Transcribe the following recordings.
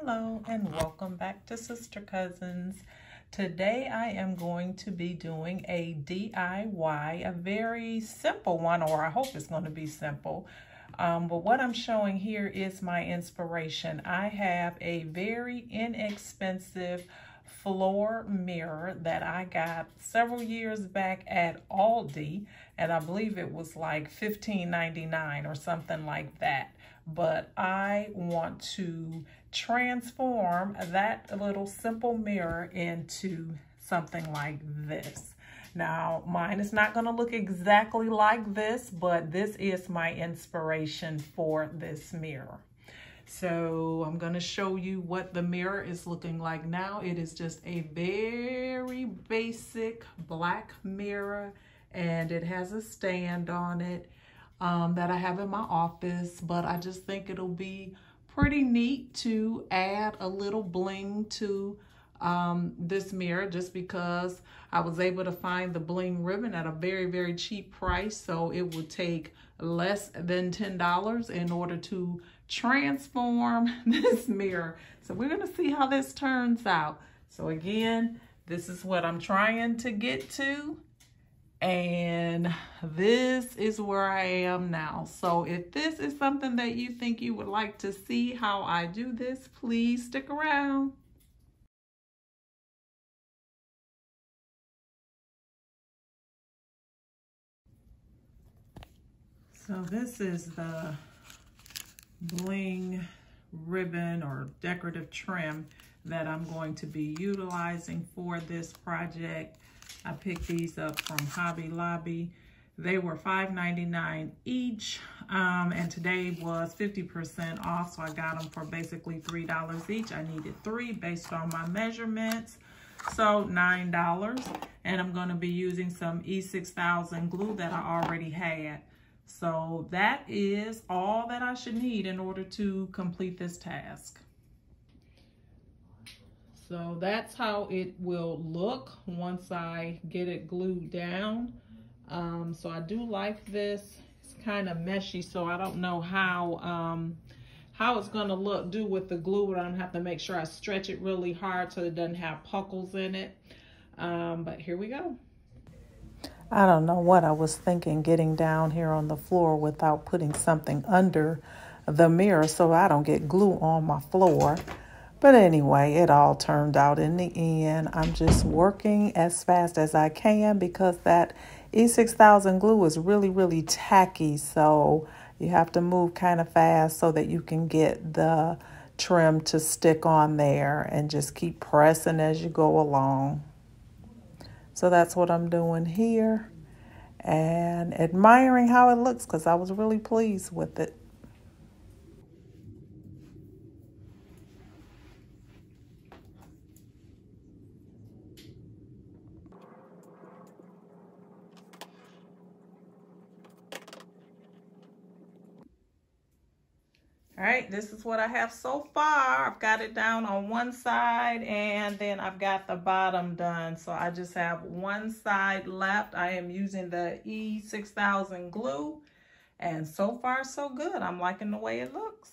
Hello and welcome back to Sister Cousins. Today I am going to be doing a DIY, a very simple one, or I hope it's going to be simple. But what I'm showing here is my inspiration. I have a very inexpensive floor mirror that I got several years back at Aldi, and I believe it was like $15.99 or something like that. But I want to transform that little simple mirror into something like this. Now, mine is not going to look exactly like this, but this is my inspiration for this mirror. So I'm going to show you what the mirror is looking like now. It is just a very basic black mirror, and it has a stand on it that I have in my office, but I just think it'll be pretty neat to add a little bling to this mirror, just because I was able to find the bling ribbon at a very cheap price. So it would take less than $10 in order to transform this mirror. So we're going to see how this turns out. So again, this is what I'm trying to get to. And this is where I am now. So if this is something that you think you would like to see how I do this, please stick around. So this is the bling ribbon or decorative trim that I'm going to be utilizing for this project. I picked these up from Hobby Lobby. They were $5.99 each, and today was 50% off, so I got them for basically $3 each. I needed 3 based on my measurements, so $9. And I'm going to be using some E6000 glue that I already had. So that is all that I should need in order to complete this task. So that's how it will look once I get it glued down. So I do like this. It's kind of meshy, so I don't know how it's gonna do with the glue, but I'm gonna have to make sure I stretch it really hard so it doesn't have puckles in it. But here we go. I don't know what I was thinking getting down here on the floor without putting something under the mirror so I don't get glue on my floor. But anyway, it all turned out in the end. I'm just working as fast as I can because that E6000 glue is really tacky. So you have to move kind of fast so that you can get the trim to stick on there, and just keep pressing as you go along. So that's what I'm doing here, and admiring how it looks because I was really pleased with it. All right, this is what I have so far. I've got it down on one side, and then I've got the bottom done. So I just have one side left. I am using the E6000 glue, and so far so good. I'm liking the way it looks.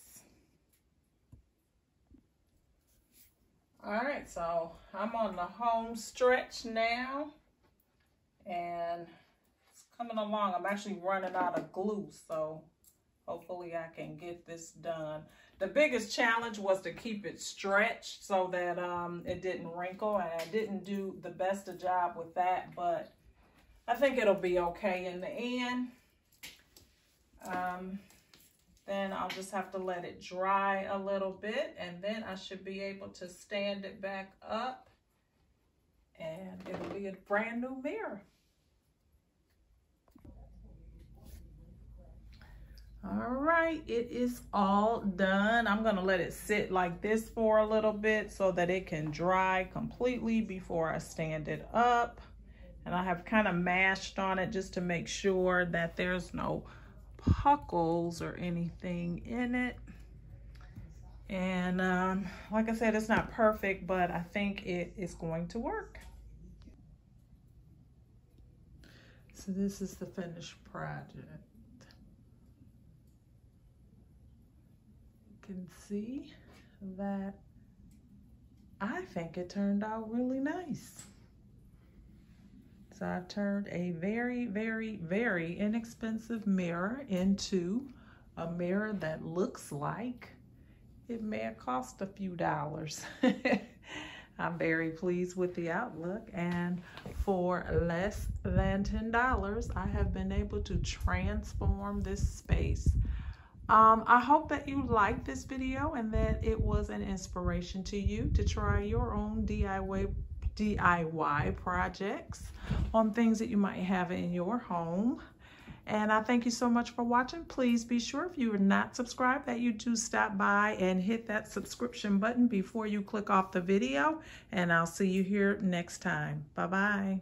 All right, so I'm on the home stretch now, and it's coming along. I'm actually running out of glue, so hopefully I can get this done. The biggest challenge was to keep it stretched so that it didn't wrinkle, and I didn't do the best of job with that, but I think it'll be okay in the end. Then I'll just have to let it dry a little bit, and then I should be able to stand it back up, and it'll be a brand new mirror. All right, it is all done. I'm gonna let it sit like this for a little bit so that it can dry completely before I stand it up. And I have kind of mashed on it just to make sure that there's no puckles or anything in it. And like I said, it's not perfect, but I think it is going to work. So this is the finished project. Can see that I think it turned out really nice. So I've turned a very, very, very inexpensive mirror into a mirror that looks like it may have cost a few dollars. I'm very pleased with the outlook, and for less than $10, I have been able to transform this space. I hope that you liked this video and that it was an inspiration to you to try your own DIY projects on things that you might have in your home. And I thank you so much for watching. Please be sure, if you are not subscribed, that you do stop by and hit that subscription button before you click off the video. And I'll see you here next time. Bye-bye.